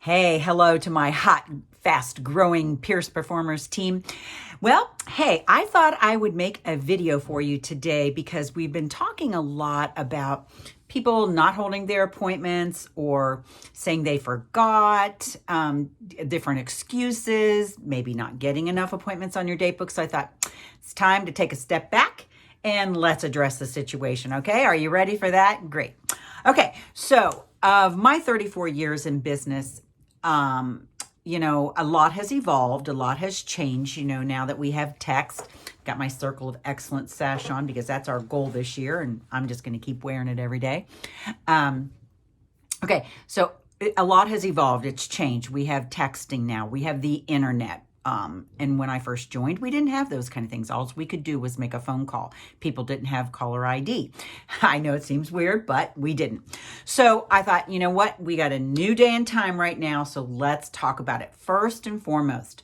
Hey, hello to my hot, fast growing Pierce Performers team. Well, hey, I thought I would make a video for you today because we've been talking a lot about people not holding their appointments or saying they forgot, different excuses, maybe not getting enough appointments on your date book. So I thought it's time to take a step back and let's address the situation. Okay, are you ready for that? Great. Okay, so of my 34 years in business, a lot has evolved, a lot has changed, now that we have text. Got my Circle of Excellence sash on because that's our goal this year, and I'm just going to keep wearing it every day. Okay, so a lot has evolved. It's changed. We have texting now. We have the internet. And when I first joined, we didn't have those kind of things. All we could do was make a phone call. People didn't have caller ID. I know it seems weird, but we didn't. So I thought, you know what? We got a new day and time right now, so let's talk about it. First and foremost,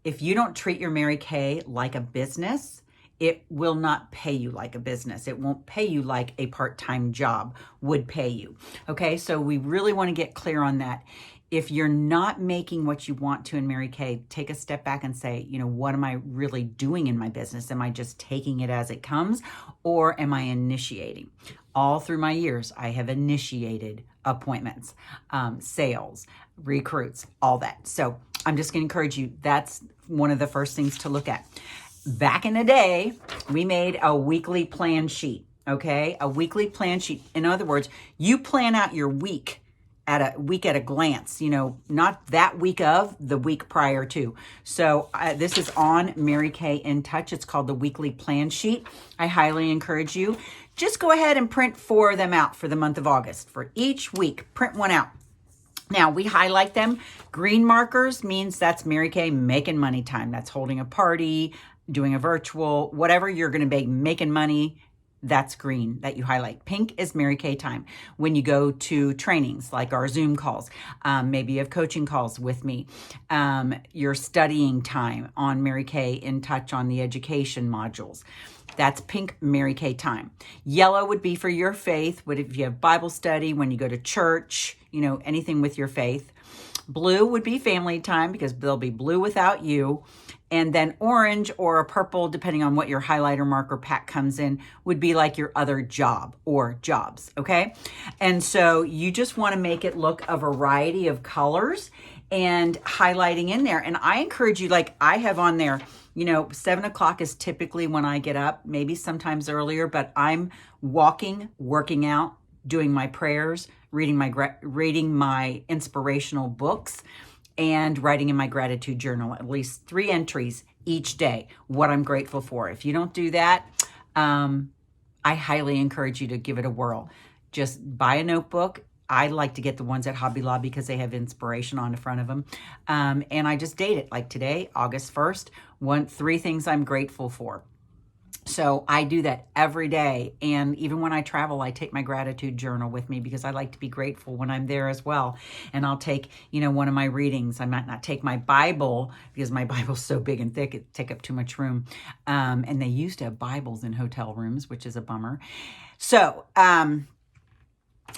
if you don't treat your Mary Kay like a business, it will not pay you like a business. It won't pay you like a part-time job would pay you. Okay, so we really want to get clear on that. If you're not making what you want to in Mary Kay, take a step back and say, what am I really doing in my business? Am I just taking it as it comes, or am I initiating? All through my years, I have initiated appointments, sales, recruits, all that. So I'm just going to encourage you. That's one of the first things to look at. Back in the day, we made a weekly plan sheet, okay? A weekly plan sheet. In other words, you plan out your week at a glance, not that week of, the week prior to. So this is on Mary Kay in Touch. It's called the weekly plan sheet. I highly encourage you. Just go ahead and print 4 of them out for the month of August. For each week, print one out. Now, we highlight them. Green markers means that's Mary Kay making money time. That's holding a party, doing a virtual, whatever you're going to be making money. That's green that you highlight. Pink is Mary Kay time. When you go to trainings like our Zoom calls, maybe you have coaching calls with me, your studying time on Mary Kay in Touch on the education modules. That's pink Mary Kay time. Yellow would be for your faith. If you have Bible study, when you go to church, anything with your faith. Blue would be family time because they'll be blue without you. And then orange or a purple, depending on what your highlighter marker pack comes in, would be like your other job or jobs, okay? And so you just want to make it look a variety of colors and highlighting in there. And I encourage you, like I have on there, 7 o'clock is typically when I get up, maybe sometimes earlier, but I'm walking, working out, doing my prayers, reading my inspirational books, and writing in my gratitude journal, at least 3 entries each day, what I'm grateful for. If you don't do that, I highly encourage you to give it a whirl. Just buy a notebook. I like to get the ones at Hobby Lobby because they have inspiration on the front of them. And I just date it, like today, August 1st, 3 things I'm grateful for. So I do that every day. And even when I travel, I take my gratitude journal with me because I like to be grateful when I'm there as well. And I'll take, one of my readings. I might not take my Bible because my Bible's so big and thick, it take up too much room. And they used to have Bibles in hotel rooms, which is a bummer. So,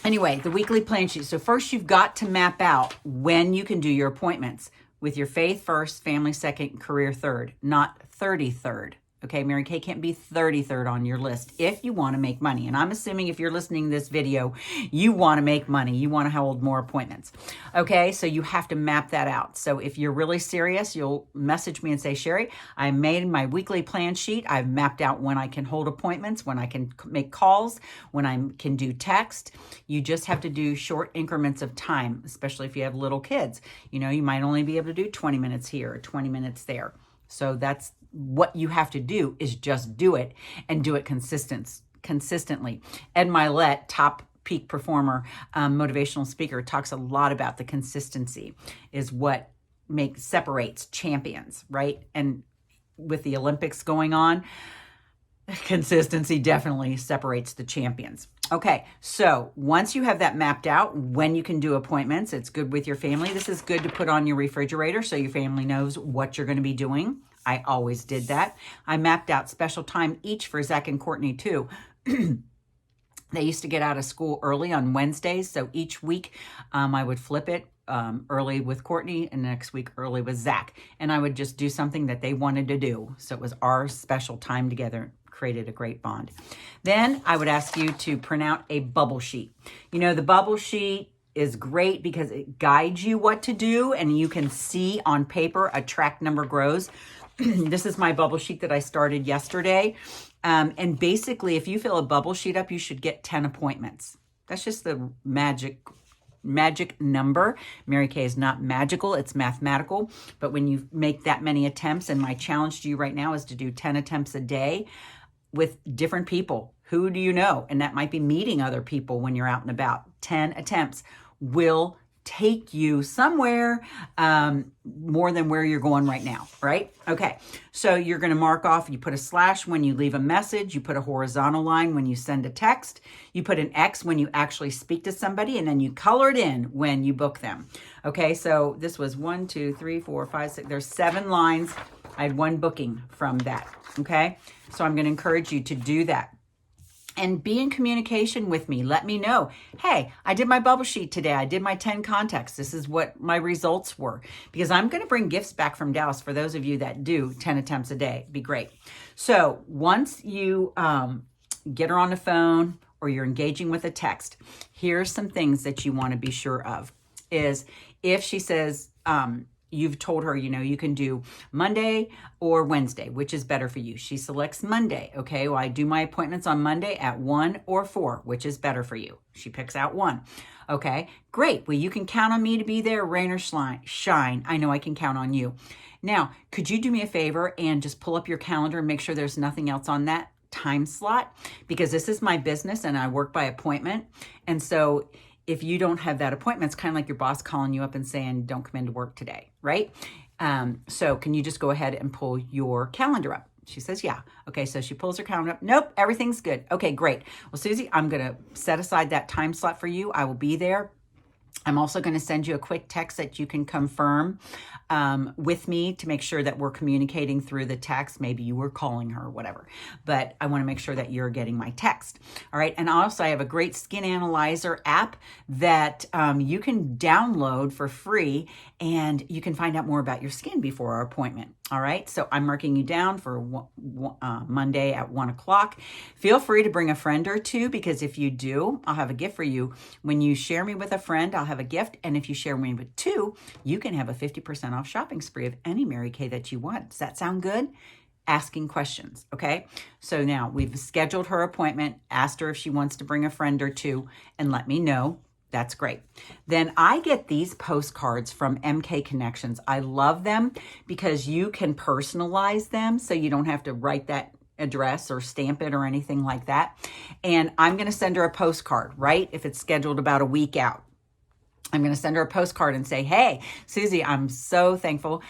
anyway, the weekly plan sheet. So first you've got to map out when you can do your appointments with your faith first, family second, career third, not 33rd. Okay, Mary Kay can't be 33rd on your list if you want to make money. And I'm assuming if you're listening to this video, you want to make money. You want to hold more appointments. Okay, so you have to map that out. So if you're really serious, you'll message me and say, Sherry, I made my weekly plan sheet. I've mapped out when I can hold appointments, when I can make calls, when I can do text. You just have to do short increments of time, especially if you have little kids. You might only be able to do 20 minutes here or 20 minutes there. So that's what you have to do, is just do it and do it consistently. Ed Milet, top peak performer, motivational speaker, talks a lot about the consistency is what separates champions, right? And with the Olympics going on, consistency definitely separates the champions. Okay, so once you have that mapped out, when you can do appointments, it's good with your family. This is good to put on your refrigerator so your family knows what you're going to be doing. I always did that. I mapped out special time each for Zach and Courtney too. They used to get out of school early on Wednesdays. So each week I would flip it early with Courtney and next week early with Zach. And I would just do something that they wanted to do. So it was our special time together, created a great bond. Then I would ask you to print out a bubble sheet. You know, the bubble sheet is great because it guides you what to do and you can see on paper a track number grows. This is my bubble sheet that I started yesterday. And basically, if you fill a bubble sheet up, you should get 10 appointments. That's just the magic number. Mary Kay is not magical, it's mathematical. But when you make that many attempts, and my challenge to you right now is to do 10 attempts a day with different people. Who do you know? And that might be meeting other people when you're out and about. 10 attempts will take you somewhere more than where you're going right now, right? Okay, so you're going to mark off, you put a slash when you leave a message, you put a horizontal line when you send a text, you put an X when you actually speak to somebody, and then you color it in when you book them. Okay, so this was 1, 2, 3, 4, 5, 6, there's 7 lines. I had 1 booking from that, okay? So I'm going to encourage you to do that. And be in communication with me. Let me know, hey, I did my bubble sheet today. I did my 10 contacts. This is what my results were. Because I'm going to bring gifts back from Dallas for those of you that do 10 attempts a day. It'd be great. So once you get her on the phone or you're engaging with a text, here's some things that you want to be sure of. Is if she says, you've told her, you know, you can do Monday or Wednesday, which is better for you. She selects Monday. Okay, well, I do my appointments on Monday at 1 or 4, which is better for you. She picks out 1. Okay, great. Well, you can count on me to be there, rain or shine. I know I can count on you. Now, could you do me a favor and just pull up your calendar and make sure there's nothing else on that time slot? Because this is my business and I work by appointment. And so if you don't have that appointment, it's kind of like your boss calling you up and saying, don't come into work today, right? So can you just go ahead and pull your calendar up? She says, yeah. Okay, so she pulls her calendar up. Nope, everything's good. Okay, great. Well, Susie, I'm going to set aside that time slot for you. I will be there. I'm also going to send you a quick text that you can confirm with me to make sure that we're communicating through the text. Maybe you were calling her or whatever, but I want to make sure that you're getting my text. All right. And also I have a great skin analyzer app that you can download for free and you can find out more about your skin before our appointment. All right. So I'm marking you down for Monday at 1 o'clock. Feel free to bring a friend or two, because if you do, I'll have a gift for you. When you share me with a friend, I'll have a gift. And if you share me with 2, you can have a 50% off shopping spree of any Mary Kay that you want. Does that sound good? Asking questions. Okay. So now we've scheduled her appointment, asked her if she wants to bring a friend or 2, and let me know. That's great. Then I get these postcards from MK Connections. I love them because you can personalize them so you don't have to write that address or stamp it or anything like that. And I'm going to send her a postcard, right? If it's scheduled about a week out. I'm going to send her a postcard and say, hey, Susie, I'm so thankful.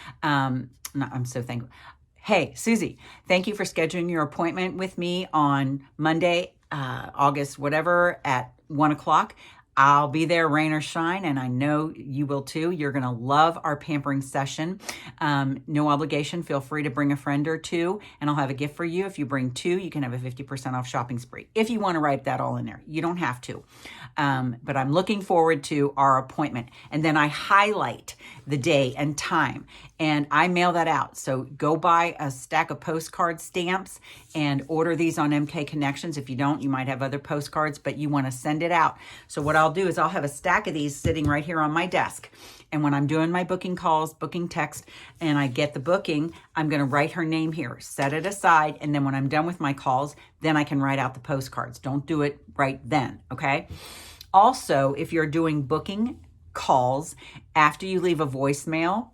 Hey, Susie, thank you for scheduling your appointment with me on Monday, August, whatever, at 1 o'clock. I'll be there, rain or shine, and I know you will too. You're going to love our pampering session. No obligation. Feel free to bring a friend or 2, and I'll have a gift for you. If you bring 2, you can have a 50% off shopping spree. If you want to write that all in there, you don't have to. But I'm looking forward to our appointment. And then I highlight the day and time, and I mail that out. So go buy a stack of postcard stamps and order these on MK Connections. If you don't, you might have other postcards, but you want to send it out. So what I'll do is I'll have a stack of these sitting right here on my desk. And when I'm doing my booking calls, booking text, and I get the booking, I'm going to write her name here, set it aside. And then when I'm done with my calls, then I can write out the postcards. Don't do it right then. Okay. Also, if you're doing booking calls, after you leave a voicemail,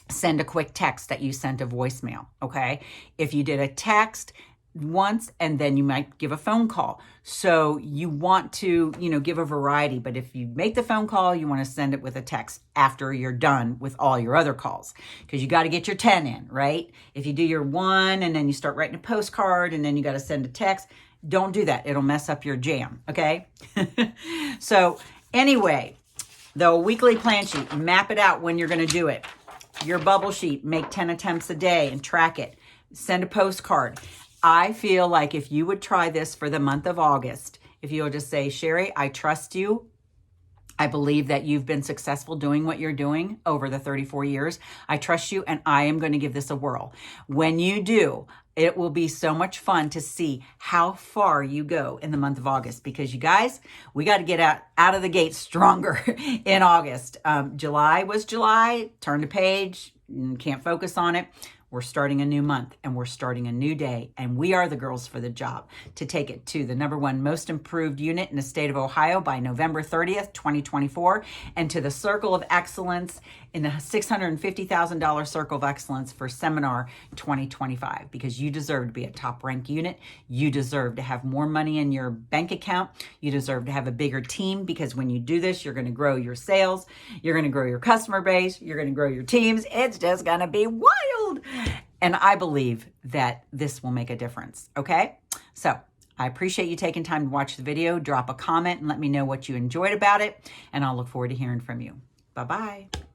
send a quick text that you sent a voicemail. Okay. If you did a text once, and then you might give a phone call. So you want to, give a variety, but if you make the phone call, you want to send it with a text after you're done with all your other calls, because you got to get your 10 in, right? If you do your 1 and then you start writing a postcard and then you got to send a text, don't do that. It'll mess up your jam. Okay. So anyway, the weekly plan sheet, map it out when you're going to do it. Your bubble sheet, make 10 attempts a day and track it. Send a postcard. I feel like if you would try this for the month of August if you'll just say, Sherry, I trust you. I believe that you've been successful doing what you're doing over the 34 years. I trust you, and I am going to give this a whirl. When you do, it will be so much fun to see how far you go in the month of August, because you guys, we got to get out of the gate stronger in August. July was July. Turn the page. Can't focus on it. We're starting a new month, and we're starting a new day, and we are the girls for the job to take it to the #1 most improved unit in the state of Ohio by November 30th, 2024, and to the Circle of Excellence in the $650,000 Circle of Excellence for Seminar 2025, because you deserve to be a top-ranked unit. You deserve to have more money in your bank account. You deserve to have a bigger team, because when you do this, you're going to grow your sales. You're going to grow your customer base. You're going to grow your teams. It's just going to be wild. And I believe that this will make a difference, okay? So I appreciate you taking time to watch the video. Drop a comment and let me know what you enjoyed about it, and I'll look forward to hearing from you. Bye-bye.